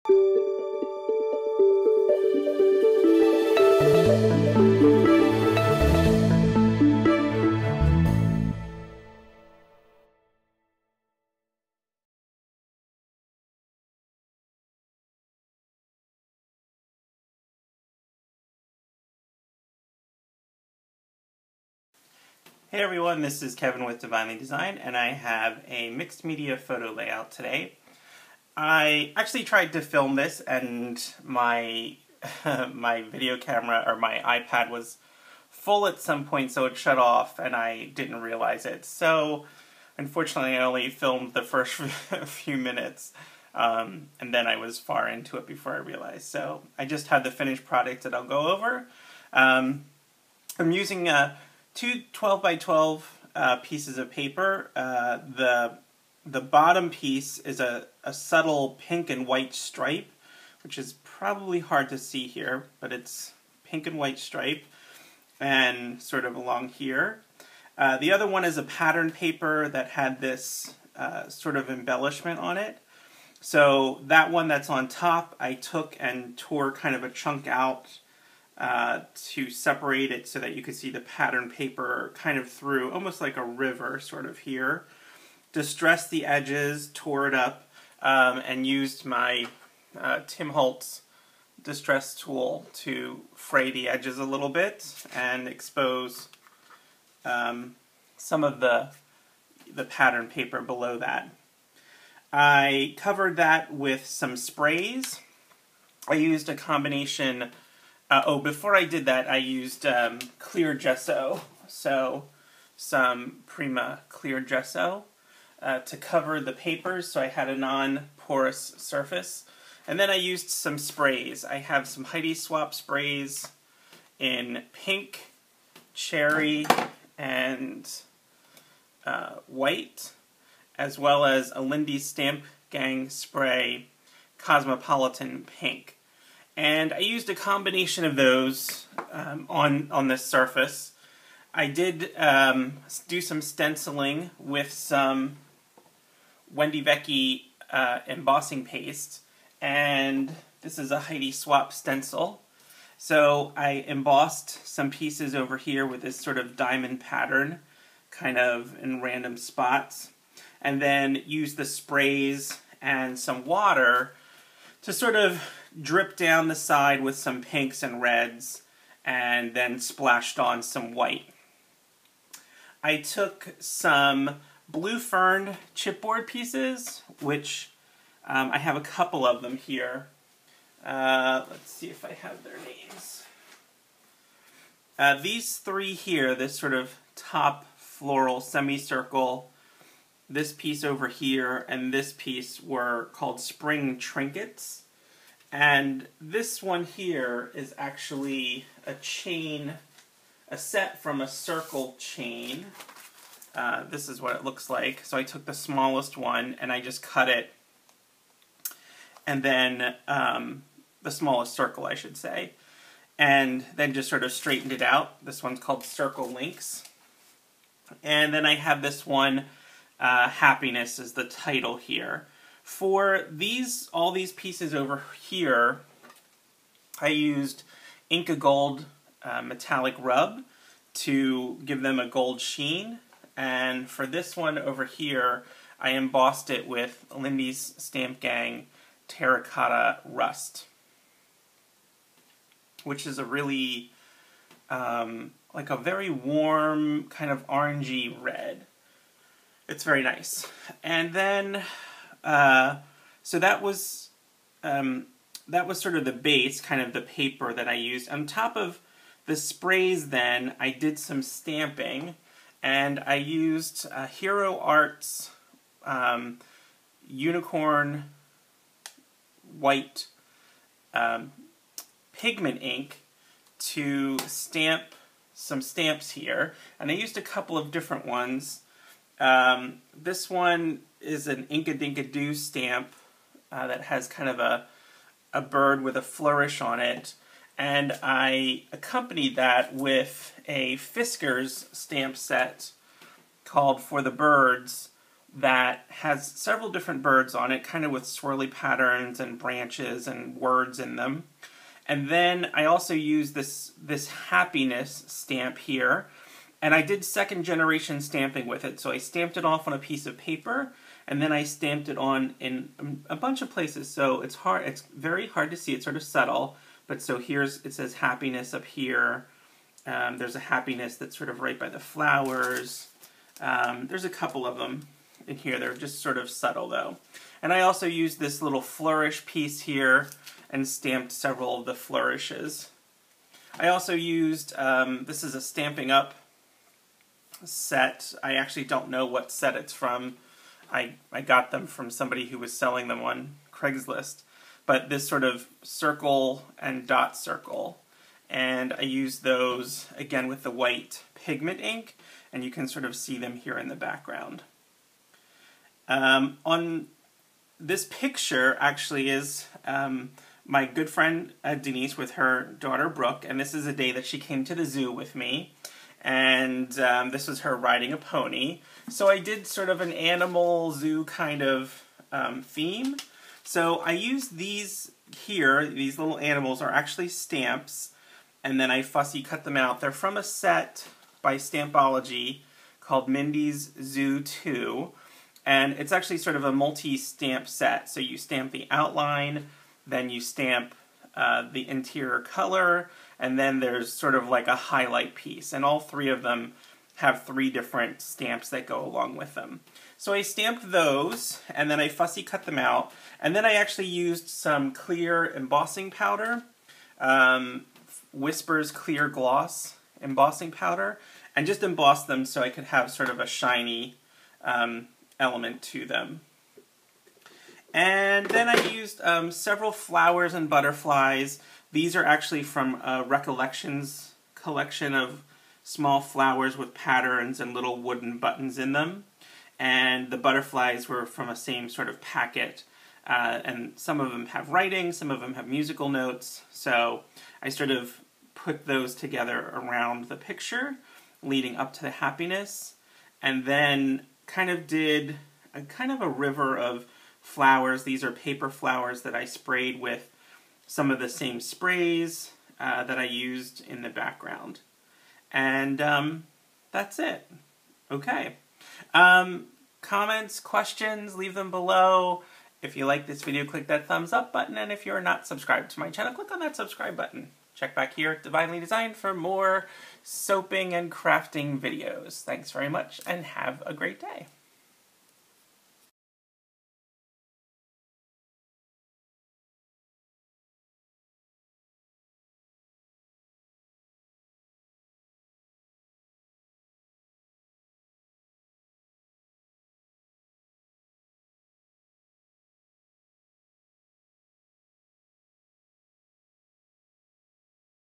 Hey everyone, this is Kevin with Divinely Design, and I have a mixed media photo layout today. I actually tried to film this, and my my video camera, or my iPad, was full at some point, so it shut off, and I didn't realize it. So, unfortunately, I only filmed the first few minutes, and then I was far into it before I realized. So, I just have the finished product that I'll go over. I'm using two 12 by 12 pieces of paper. The bottom piece is a subtle pink and white stripe, which is probably hard to see here, but it's pink and white stripe, and sort of along here. The other one is a pattern paper that had this sort of embellishment on it. So that one that's on top, I took and tore kind of a chunk out to separate it so that you could see the pattern paper kind of through, almost like a river sort of here. Distressed the edges, tore it up, and used my Tim Holtz distress tool to fray the edges a little bit and expose some of the pattern paper below that. I covered that with some sprays. I used a combination. Before I did that, I used clear gesso, so some Prima clear gesso to cover the papers, so I had a non-porous surface. And then I used some sprays. I have some Heidi Swapp sprays in pink, cherry, and white, as well as a Lindy Stamp Gang spray, Cosmopolitan Pink. And I used a combination of those on this surface. I did do some stenciling with some Wendy Vecchi embossing paste, and this is a Heidi Swapp stencil. So I embossed some pieces over here with this sort of diamond pattern, kind of in random spots, and then used the sprays and some water to sort of drip down the side with some pinks and reds, and then splashed on some white. I took some blue fern chipboard pieces, which I have a couple of them here. Let's see if I have their names. These three here, this sort of top floral semicircle, this piece over here, and this piece were called Spring Trinkets. And this one here is actually a chain, a set from a circle chain. This is what it looks like. So I took the smallest one and I just cut it, and then the smallest circle, I should say, and then just sort of straightened it out. This one's called Circle Links. And then I have this one, Happiness is the title here. For all these pieces over here, I used Inca Gold metallic rub to give them a gold sheen. And for this one over here, I embossed it with Lindy's Stamp Gang Terracotta Rust, which is a really, like a very warm, kind of orangey red. It's very nice. And then, so that was sort of the base, kind of the paper that I used. On top of the sprays then, I did some stamping, and I used Hero Arts Unicorn White pigment ink to stamp some stamps here. And I used a couple of different ones. This one is an Inka Dinka Doo stamp that has kind of a bird with a flourish on it, and I accompanied that with a Fiskars stamp set called For the Birds that has several different birds on it, kind of with swirly patterns and branches and words in them. And then I also used this happiness stamp here, and I did second generation stamping with it. So I stamped it off on a piece of paper, and then I stamped it on in a bunch of places. So it's very hard to see, it's sort of subtle, but so it says happiness up here. There's a happiness that's sort of right by the flowers. There's a couple of them in here. They're just sort of subtle though. And I also used this little flourish piece here and stamped several of the flourishes. I also used, this is a Stampin' Up! Set. I actually don't know what set it's from. I got them from somebody who was selling them on Craigslist. But this sort of circle and dot circle. And I used those, again, with the white pigment ink, and you can sort of see them here in the background. On this picture actually is my good friend Denise with her daughter Brooke, and this is a day that she came to the zoo with me, and this was her riding a pony. So I did sort of an animal zoo kind of theme. So I used these here, these little animals are actually stamps, and then I fussy cut them out. They're from a set by Stampology called Mindy's Zoo 2, and it's actually sort of a multi-stamp set. So you stamp the outline, then you stamp the interior color, and then there's sort of like a highlight piece, and all three of them have 3 different stamps that go along with them. So I stamped those, and then I fussy cut them out, and then I actually used some clear embossing powder, Whispers Clear Gloss embossing powder, and just embossed them so I could have sort of a shiny element to them. And then I used several flowers and butterflies. These are actually from Recollections collection of small flowers with patterns and little wooden buttons in them. And the butterflies were from a same sort of packet. And some of them have writing, some of them have musical notes. So I sort of put those together around the picture, leading up to the happiness. And then kind of did a river of flowers. These are paper flowers that I sprayed with some of the same sprays that I used in the background. And that's it. Okay. Comments, questions, leave them below. If you like this video, click that thumbs up button, and if you're not subscribed to my channel, click on that subscribe button. Check back here at Divinely Designed for more soaping and crafting videos. Thanks very much, and have a great day.